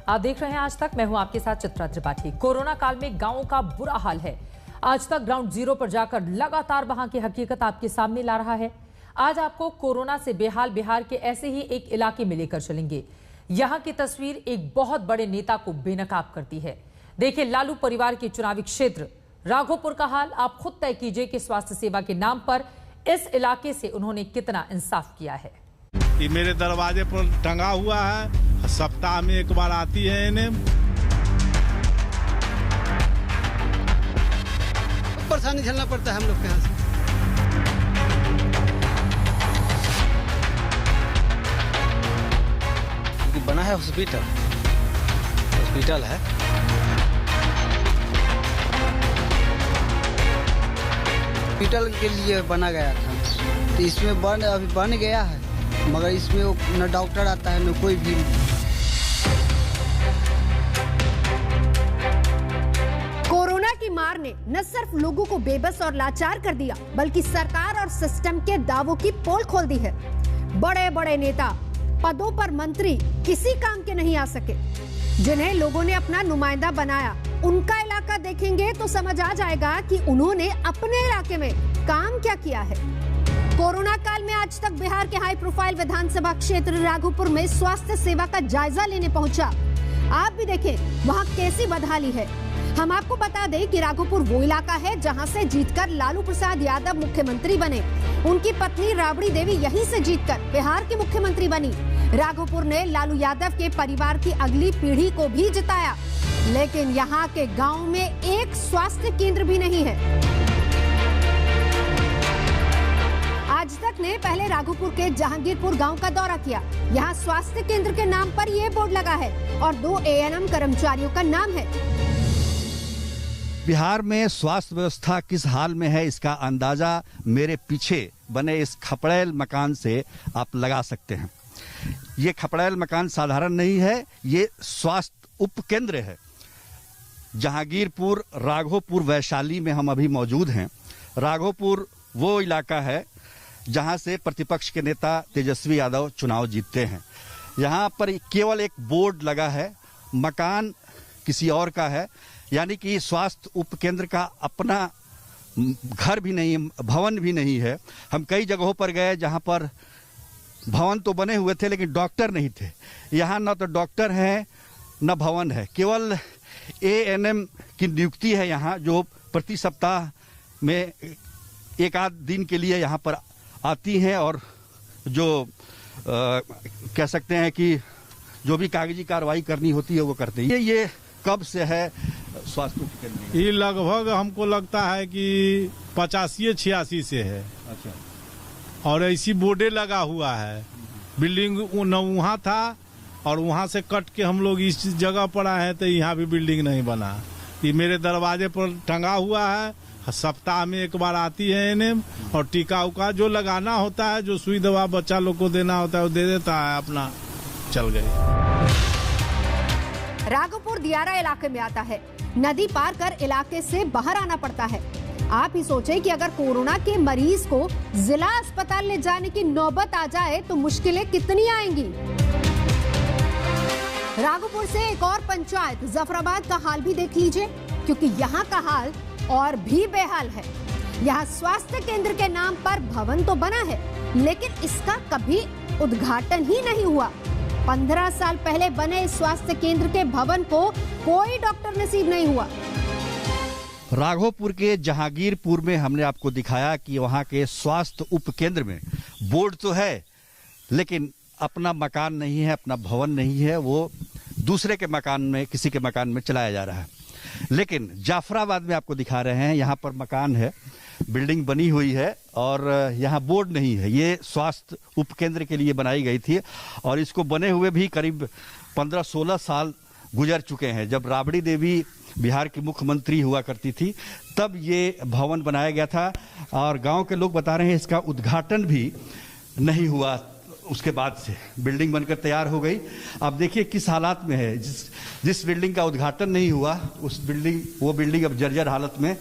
आप देख रहे हैं आज तक। मैं हूं आपके साथ चित्रा त्रिपाठी। कोरोना काल में गांवों का बुरा हाल है। आज तक ग्राउंड जीरो पर जाकर लगातार वहां की हकीकत आपके सामने ला रहा है। आज आपको कोरोना से बेहाल बिहार के ऐसे ही एक इलाके में लेकर चलेंगे। यहां की तस्वीर एक बहुत बड़े नेता को बेनकाब करती है। देखिए लालू परिवार के चुनावी क्षेत्र राघोपुर का हाल। आप खुद तय कीजिए कि स्वास्थ्य सेवा के नाम पर इस इलाके से उन्होंने कितना इंसाफ किया है। ये मेरे दरवाजे पर टंगा हुआ है, सप्ताह में एक बार आती है इन्हें। परेशानी झेलना पड़ता है हम लोग के यहाँ से। क्योंकि बना है हॉस्पिटल है। हॉस्पिटल के लिए बना गया था, तो इसमें अभी बन गया है, मगर इसमें न डॉक्टर आता है न कोई भी। कोरोना की मार ने न सिर्फ लोगों को बेबस और लाचार कर दिया, बल्कि सरकार और सिस्टम के दावों की पोल खोल दी है। बड़े बड़े नेता, पदों पर मंत्री किसी काम के नहीं आ सके। जिन्हें लोगों ने अपना नुमाइंदा बनाया, उनका इलाका देखेंगे तो समझ आ जाएगा कि उन्होंने अपने इलाके में काम क्या किया है। कोरोना काल में आज तक बिहार के हाई प्रोफाइल विधानसभा क्षेत्र राघोपुर में स्वास्थ्य सेवा का जायजा लेने पहुंचा। आप भी देखें वहां कैसी बदहाली है। हम आपको बता दें कि राघोपुर वो इलाका है जहां से जीतकर लालू प्रसाद यादव मुख्यमंत्री बने। उनकी पत्नी राबड़ी देवी यहीं से जीतकर बिहार की मुख्यमंत्री बनी। राघोपुर ने लालू यादव के परिवार की अगली पीढ़ी को भी जिताया, लेकिन यहाँ के गाँव में एक स्वास्थ्य केंद्र भी नहीं है। आज तक ने पहले राघोपुर के जहांगीरपुर गांव का दौरा किया। यहाँ स्वास्थ्य केंद्र के नाम पर ये बोर्ड लगा है और 2 ANM कर्मचारियों का नाम है। बिहार में स्वास्थ्य व्यवस्था किस हाल में है, इसका अंदाजा मेरे पीछे बने इस खपड़ैल मकान से आप लगा सकते हैं। ये खपड़ैल मकान साधारण नहीं है, ये स्वास्थ्य उपकेंद्र है। जहांगीरपुर, राघोपुर, वैशाली में हम अभी मौजूद हैं। राघोपुर वो इलाका है जहां से प्रतिपक्ष के नेता तेजस्वी यादव चुनाव जीतते हैं। यहां पर केवल एक बोर्ड लगा है, मकान किसी और का है, यानी कि स्वास्थ्य उपकेंद्र का अपना घर भी नहीं, भवन भी नहीं है। हम कई जगहों पर गए जहां पर भवन तो बने हुए थे लेकिन डॉक्टर नहीं थे। यहाँ न तो डॉक्टर है न भवन है, केवल ANM की नियुक्ति है यहाँ, जो प्रति सप्ताह में एक आध दिन के लिए यहाँ पर आती हैं और जो कह सकते हैं कि जो भी कागजी कार्रवाई करनी होती है वो करते हैं। ये कब से है स्वास्थ्य उपकेंद्र? ये लगभग हमको लगता है कि 85-86 से है। अच्छा। और ऐसी बोर्डे लगा हुआ है। बिल्डिंग न वहाँ था और वहाँ से कट के हम लोग इस जगह पर आए हैं, तो यहाँ भी बिल्डिंग नहीं बना। ये मेरे दरवाजे पर टंगा हुआ है, सप्ताह में एक बार आती है ANM और टीका उका जो लगाना होता है, जो सुई दवा बच्चा लोग को देना होता है वो दे देता है, अपना चल गए। राघोपुर दियारा इलाके में आता है। नदी पार कर इलाके से बाहर आना पड़ता है। आप ही सोचें कि अगर कोरोना के मरीज को जिला अस्पताल ले जाने की नौबत आ जाए तो मुश्किलें कितनी आएंगी। राघोपुर से एक और पंचायत जफराबाद का हाल भी देख लीजिए, क्योंकि यहाँ का हाल और भी बेहाल है। यहाँ स्वास्थ्य केंद्र के नाम पर भवन तो बना है, लेकिन इसका कभी उद्घाटन ही नहीं हुआ। 15 साल पहले बने इस स्वास्थ्य केंद्र के भवन को कोई डॉक्टर नसीब नहीं हुआ। राघोपुर के जहांगीरपुर में हमने आपको दिखाया कि वहाँ के स्वास्थ्य उपकेंद्र में बोर्ड तो है, लेकिन अपना मकान नहीं है, अपना भवन नहीं है, वो दूसरे के मकान में, किसी के मकान में चलाया जा रहा है। लेकिन जाफराबाद में आपको दिखा रहे हैं, यहाँ पर मकान है, बिल्डिंग बनी हुई है और यहाँ बोर्ड नहीं है। ये स्वास्थ्य उपकेंद्र के लिए बनाई गई थी और इसको बने हुए भी करीब 15-16 साल गुजर चुके हैं। जब राबड़ी देवी बिहार की मुख्यमंत्री हुआ करती थी तब ये भवन बनाया गया था और गांव के लोग बता रहे हैं इसका उद्घाटन भी नहीं हुआ। उसके बाद से बिल्डिंग बनकर तैयार हो गई। अब देखिए किस हालात में है। जिस बिल्डिंग का उद्घाटन नहीं हुआ वो बिल्डिंग अब जर्जर हालत में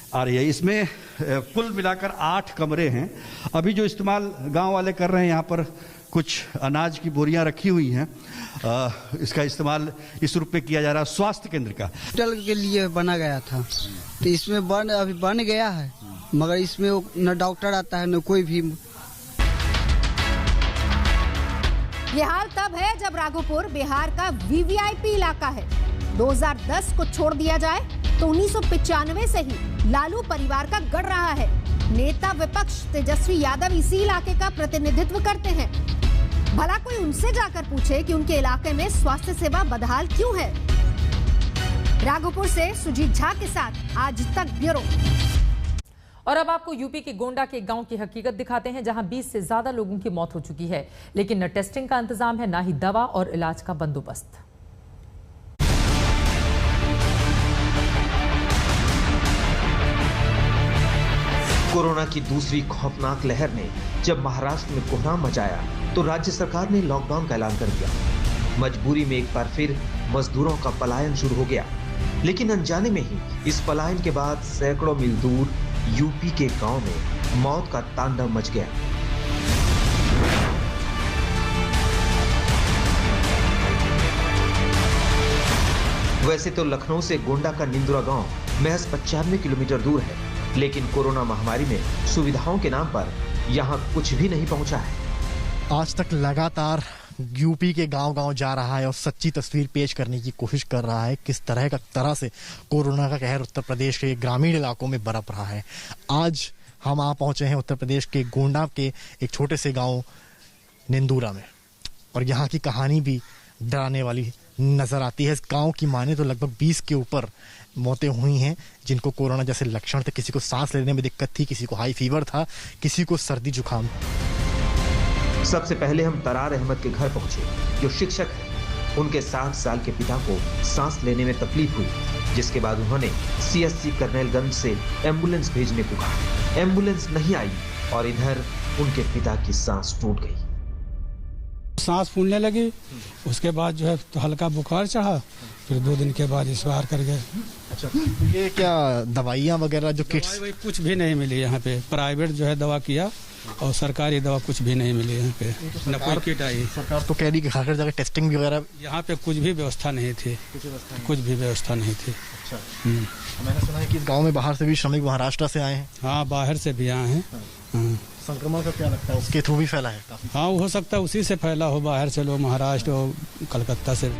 आ रही है। इसमें कुल मिलाकर 8 कमरे हैं। अभी जो इस्तेमाल गांव वाले कर रहे हैं, यहाँ पर कुछ अनाज की बोरियां रखी हुई हैं। इसका इस्तेमाल इस रूप में किया जा रहा है स्वास्थ्य केंद्र का। हॉस्पिटल के लिए बना गया था, तो इसमें अभी बन गया है, मगर इसमें न डॉक्टर आता है न कोई भी। ये हाल तब है जब राघोपुर बिहार का वीवीआईपी इलाका है। 2010 को छोड़ दिया जाए तो 1995 से ही लालू परिवार का गढ़ रहा है। नेता विपक्ष तेजस्वी यादव इसी इलाके का प्रतिनिधित्व करते हैं। भला कोई उनसे जाकर पूछे कि उनके इलाके में स्वास्थ्य सेवा बदहाल क्यों है। राघोपुर से सुजीत झा के साथ आज तक ब्यूरो। और अब आपको यूपी के गोंडा के गांव की हकीकत दिखाते हैं, जहां 20 से ज्यादा लोगों की मौत हो चुकी है, लेकिन न टेस्टिंग का इंतजाम है, न ही दवा और इलाज का बंदोबस्त। कोरोना की दूसरी खौफनाक लहर ने जब महाराष्ट्र में कोहराम मचाया तो राज्य सरकार ने लॉकडाउन का ऐलान कर दिया। मजबूरी में एक बार फिर मजदूरों का पलायन शुरू हो गया, लेकिन अनजाने में ही इस पलायन के बाद सैकड़ों मील दूर यूपी के गांव में मौत का तांडव मच गया। वैसे तो लखनऊ से गोंडा का निंदुरा गांव महज 95 किलोमीटर दूर है, लेकिन कोरोना महामारी में सुविधाओं के नाम पर यहां कुछ भी नहीं पहुंचा है। आज तक लगातार यूपी के गांव-गांव जा रहा है और सच्ची तस्वीर पेश करने की कोशिश कर रहा है किस तरह से कोरोना का कहर उत्तर प्रदेश के ग्रामीण इलाकों में बरप रहा है। आज हम आ पहुंचे हैं उत्तर प्रदेश के गोंडा के एक छोटे से गांव निंदुरा में, और यहाँ की कहानी भी डराने वाली नजर आती है। इस गांव की माने तो लगभग 20 के ऊपर मौतें हुई हैं जिनको कोरोना जैसे लक्षण थे। किसी को सांस लेने में दिक्कत थी, किसी को हाई फीवर था, किसी को सर्दी जुकाम। सबसे पहले हम तरार अहमद के घर पहुंचे, जो शिक्षक हैं। उनके 60 साल के पिता को सांस लेने में तकलीफ हुई, जिसके बाद उन्होंने सीएससी करनेलगंज से एम्बुलेंस भेजने को कहा। एम्बुलेंस नहीं आई और इधर उनके पिता की सांस टूट गई। सांस फूलने लगी, उसके बाद जो है तो हल्का बुखार चढ़ा, फिर 2 दिन के बाद एक्सपायर कर गए। अच्छा, तो ये क्या दवाइयाँ वगैरह जो किट्स? कुछ भी नहीं मिली यहाँ पे। प्राइवेट जो है दवा किया और सरकारी दवा कुछ भी नहीं मिली यहाँ पे, न कोई किट आई। सरकार तो कह रही कि हर जगह टेस्टिंग वगैरह। यहाँ पे कुछ भी व्यवस्था नहीं थी, कुछ भी व्यवस्था नहीं थी। अच्छा, मैंने सुना है कि इस गांव में बाहर से भी श्रमिक महाराष्ट्र से आए हैं। हाँ, बाहर से भी आए हैं। संक्रमण का क्या लगता है, उसके थ्रू भी फैला है काफी? हाँ, हो सकता है उसी से फैला हो, बाहर से लोग, महाराष्ट्र और कलकत्ता से।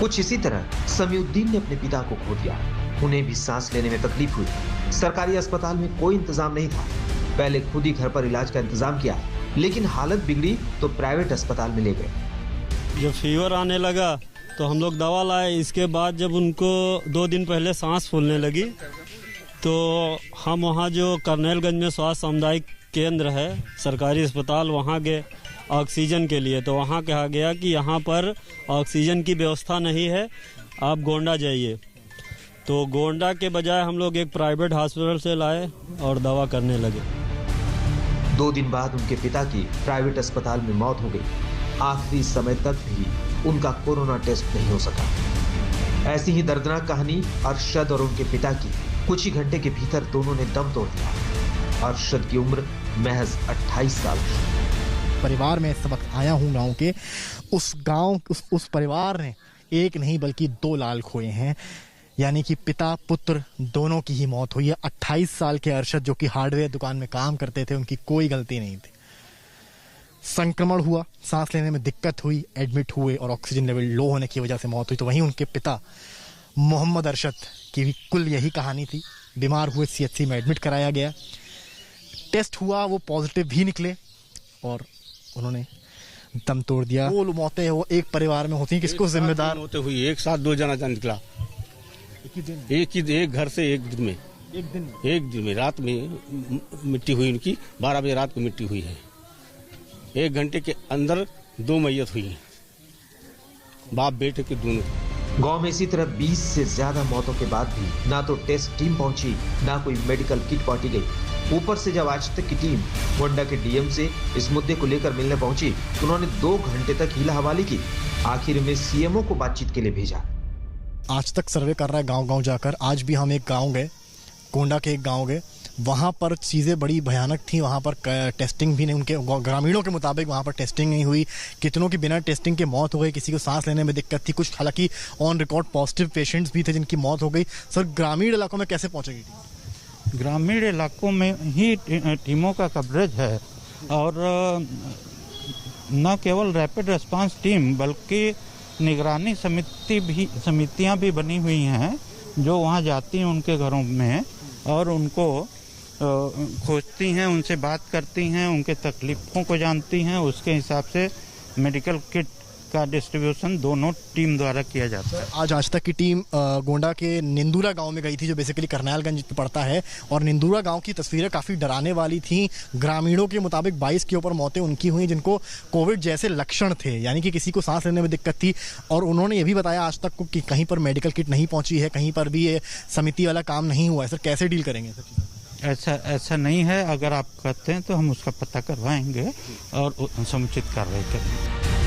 कुछ इसी तरह समीउद्दीन ने अपने पिता को खो दिया। उन्हें भी सांस लेने में तकलीफ हुई। सरकारी अस्पताल में कोई इंतजाम नहीं था। पहले खुद ही घर पर इलाज का इंतजाम किया, लेकिन हालत बिगड़ी तो प्राइवेट अस्पताल में ले गए। जब फीवर आने लगा तो हम लोग दवा लाए। इसके बाद जब उनको 2 दिन पहले सांस फूलने लगी तो हम वहाँ जो करनेलगंज में स्वास्थ्य सामुदायिक केंद्र है, सरकारी अस्पताल, वहाँ गए ऑक्सीजन के लिए। तो वहाँ कहा गया कि यहाँ पर ऑक्सीजन की व्यवस्था नहीं है, आप गोंडा जाइए। तो गोंडा के बजाय हम लोग एक प्राइवेट हॉस्पिटल से लाए और दवा करने लगे। 2 दिन बाद उनके पिता की प्राइवेट अस्पताल में मौत हो गई। आखिरी समय तक भी उनका कोरोना टेस्ट नहीं हो सका। ऐसी ही दर्दनाक कहानी अरशद और उनके पिता की। कुछ ही घंटे के भीतर दोनों ने दम तोड़ दिया। अरशद की उम्र महज 28 साल थी। परिवार में इस वक्त आया हूँ गांव के। उस परिवार ने एक नहीं बल्कि 2 लाल खोए हैं, यानी कि पिता पुत्र दोनों की ही मौत हुई है। 28 साल के अरशद, जो कि हार्डवेयर दुकान में काम करते थे, उनकी कोई गलती नहीं थी। संक्रमण हुआ, सांस लेने में दिक्कत हुई, एडमिट हुए और ऑक्सीजन लेवल लो होने की वजह से मौत हुई। तो वहीं उनके पिता मोहम्मद अरशद की भी कुल यही कहानी थी। बीमार हुए, सीएचसी में एडमिट कराया गया, टेस्ट हुआ, वो पॉजिटिव भी निकले और उन्होंने दम तोड़ दिया। वो मौतें वो एक परिवार में होती हैं, किसको जिम्मेदार मौतें हुई? एक साथ 2 जना निकला, एक घर से एक दिन में रात में मिट्टी हुई उनकी। 12 बजे रात को मिट्टी हुई है। 1 घंटे के अंदर 2 मैयत हुई, बाप बेटे के दोनों। गांव में इसी तरह 20 से ज्यादा मौतों के बाद भी ना तो टेस्ट टीम पहुंची, ना कोई मेडिकल किट बांटी गई। ऊपर से जब आज तक की टीम गोंडा के डीएम से इस मुद्दे को लेकर मिलने पहुंची तो उन्होंने 2 घंटे तक हीला हवाली की। आखिर में सीएमओ को बातचीत के लिए भेजा। आज तक सर्वे कर रहा है गांव-गांव जाकर। आज भी हम एक गांव गए, गोंडा के एक गाँव गए, वहाँ पर चीज़ें बड़ी भयानक थी। वहाँ पर टेस्टिंग भी नहीं, उनके ग्रामीणों के मुताबिक वहाँ पर टेस्टिंग नहीं हुई। कितनों की बिना टेस्टिंग के मौत हो गई, किसी को सांस लेने में दिक्कत थी, कुछ हालांकि ऑन रिकॉर्ड पॉजिटिव पेशेंट्स भी थे जिनकी मौत हो गई। सर, ग्रामीण इलाकों में कैसे पहुँचेगी टीम? ग्रामीण इलाकों में ही टीमों का कवरेज है, और न केवल रैपिड रिस्पांस टीम बल्कि निगरानी समितियां भी बनी हुई हैं जो वहां जाती हैं उनके घरों में और उनको खोजती हैं, उनसे बात करती हैं, उनके तकलीफ़ों को जानती हैं। उसके हिसाब से मेडिकल किट का डिस्ट्रीब्यूशन दोनों टीम द्वारा किया जाता है। आज तक की टीम गोंडा के निंदूरा गांव में गई थी जो बेसिकली करनैलगंज पड़ता है, और निंदूरा गांव की तस्वीरें काफ़ी डराने वाली थी। ग्रामीणों के मुताबिक 22 के ऊपर मौतें उनकी हुई जिनको कोविड जैसे लक्षण थे, यानी कि किसी को सांस लेने में दिक्कत थी। और उन्होंने ये भी बताया आज तक कि कहीं पर मेडिकल किट नहीं पहुंची है, कहीं पर भी ये समिति वाला काम नहीं हुआ है। सर, कैसे डील करेंगे सर? ऐसा नहीं है। अगर आप कहते हैं तो हम उसका पता करवाएंगे और समुचित कार्रवाई करेंगे।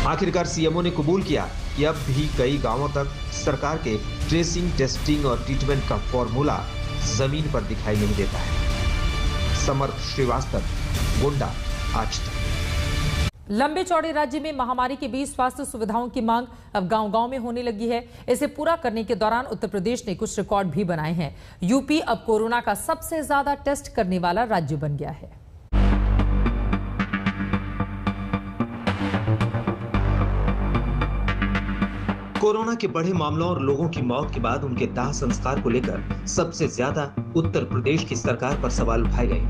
आखिरकार सीएमओ ने कबूल किया कि अब भी कई गांवों तक सरकार के ट्रेसिंग, टेस्टिंग और ट्रीटमेंट का फॉर्मूला जमीन पर दिखाई नहीं देता है। समर्थ श्रीवास्तव, गोंडा, आज तक। लंबे चौड़े राज्य में महामारी के बीच स्वास्थ्य सुविधाओं की मांग अब गांव-गांव में होने लगी है। इसे पूरा करने के दौरान उत्तर प्रदेश ने कुछ रिकॉर्ड भी बनाए हैं। यूपी अब कोरोना का सबसे ज्यादा टेस्ट करने वाला राज्य बन गया है। कोरोना के बढ़े मामलों और लोगों की मौत के बाद उनके दाह संस्कार को लेकर सबसे ज्यादा उत्तर प्रदेश की सरकार पर सवाल उठाए गए।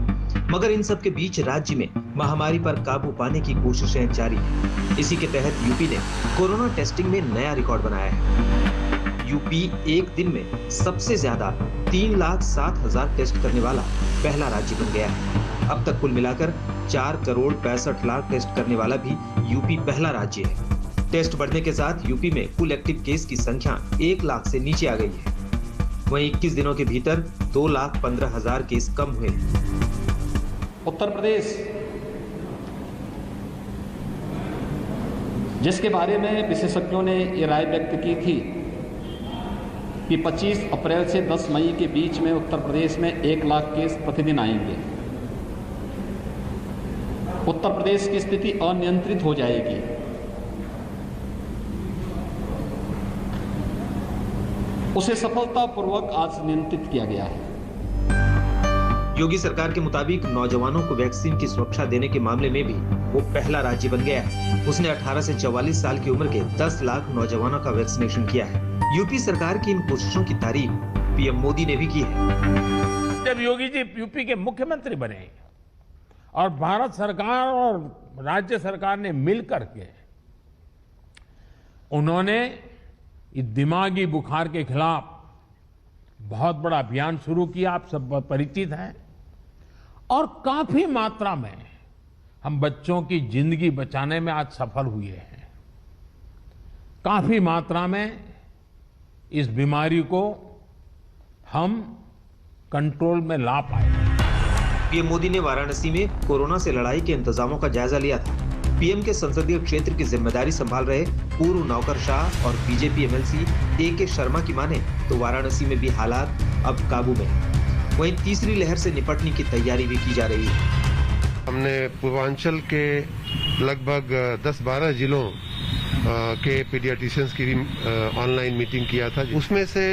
मगर इन सब के बीच राज्य में महामारी पर काबू पाने की कोशिशें जारी हैं। इसी के तहत यूपी ने कोरोना टेस्टिंग में नया रिकॉर्ड बनाया है। यूपी एक दिन में सबसे ज्यादा 3,07,000 टेस्ट करने वाला पहला राज्य बन गया है। अब तक कुल मिलाकर 4,65,00,000 टेस्ट करने वाला भी यूपी पहला राज्य है। टेस्ट बढ़ने के साथ यूपी में कुल एक्टिव केस की संख्या 1 लाख से नीचे आ गई है। वहीं 21 दिनों के भीतर 2,15,000 केस कम हुए। उत्तर प्रदेश, जिसके बारे में विशेषज्ञों ने ये राय व्यक्त की थी कि 25 अप्रैल से 10 मई के बीच में उत्तर प्रदेश में 1 लाख केस प्रतिदिन आएंगे। उत्तर प्रदेश की स्थिति अनियंत्रित हो जाएगी। उसे सफलतापूर्वक आज नियंत्रित किया गया है। योगी सरकार के मुताबिक नौजवानों को वैक्सीन की सुरक्षा देने के मामले में भी वो पहला राज्य बन गया है। उसने 18 से 44 साल की उम्र के 10 लाख नौजवानों का वैक्सीनेशन किया है। यूपी सरकार की इन कोशिशों की तारीफ पीएम मोदी ने भी की है। जब योगी जी यूपी के मुख्यमंत्री बने और भारत सरकार और राज्य सरकार ने मिलकर के उन्होंने इस दिमागी बुखार के खिलाफ बहुत बड़ा अभियान शुरू किया, आप सब परिचित हैं, और काफी मात्रा में हम बच्चों की जिंदगी बचाने में आज सफल हुए हैं। काफी मात्रा में इस बीमारी को हम कंट्रोल में ला पाए। पीएम मोदी ने वाराणसी में कोरोना से लड़ाई के इंतजामों का जायजा लिया था। पीएम के संसदीय क्षेत्र की जिम्मेदारी संभाल रहे पूर्व नौकरशाह और बीजेपी एमएलसी ए.के. शर्मा की माने तो वाराणसी में भी हालात अब काबू में हैं। वहीं तीसरी लहर से निपटने की तैयारी भी की जा रही है। हमने पूर्वांचल के लगभग 10-12 जिलों के पीडियाट्रिशियंस की भी ऑनलाइन मीटिंग किया था। उसमें से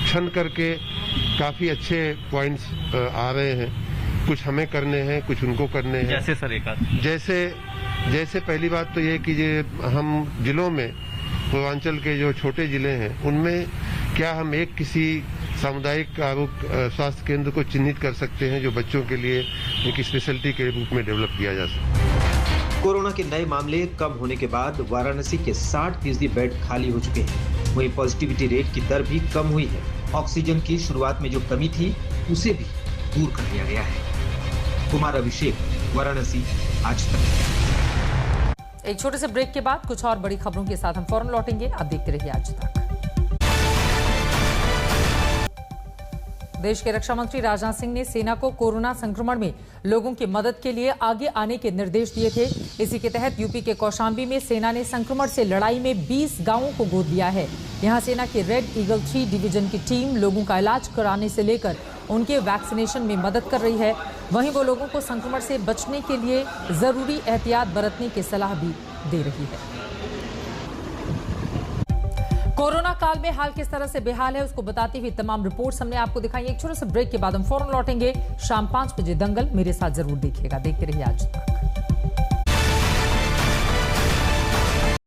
छन करके काफी अच्छे पॉइंट्स आ रहे हैं। कुछ हमें करने हैं, कुछ उनको करने हैं। जैसे सर एक जैसे पहली बात तो ये कि हम जिलों में पूर्वांचल के जो छोटे जिले हैं उनमें क्या हम एक किसी सामुदायिक स्वास्थ्य केंद्र को चिन्हित कर सकते हैं जो बच्चों के लिए एक स्पेशलिटी के रूप में डेवलप किया जा सके। कोरोना के नए मामले कम होने के बाद वाराणसी के 60% बेड खाली हो चुके हैं। वहीं पॉजिटिविटी रेट की दर भी कम हुई है। ऑक्सीजन की शुरुआत में जो कमी थी उसे भी दूर कर दिया गया है। कुमार अभिषेक, वाराणसी, आज तक। एक छोटे से ब्रेक के बाद कुछ और बड़ी खबरों के साथ हम फौरन लौटेंगे। आप देखते रहिए आज तक। देश के रक्षा मंत्री राजनाथ सिंह ने सेना को कोरोना संक्रमण में लोगों की मदद के लिए आगे आने के निर्देश दिए थे। इसी के तहत यूपी के कौशांबी में सेना ने संक्रमण से लड़ाई में 20 गांवों को गोद लिया है। यहां सेना की रेड ईगल 3 डिवीजन की टीम लोगों का इलाज कराने से लेकर उनके वैक्सीनेशन में मदद कर रही है। वहीं वो लोगों को संक्रमण से बचने के लिए जरूरी एहतियात बरतने की सलाह भी दे रही है। कोरोना काल में हाल किस तरह से बेहाल है उसको बताती हुई तमाम रिपोर्ट्स हमने आपको दिखाई। एक छोटे से ब्रेक के बाद हम फौरन लौटेंगे। शाम 5 बजे दंगल मेरे साथ जरूर देखिएगा। देखते रहिए आज तक।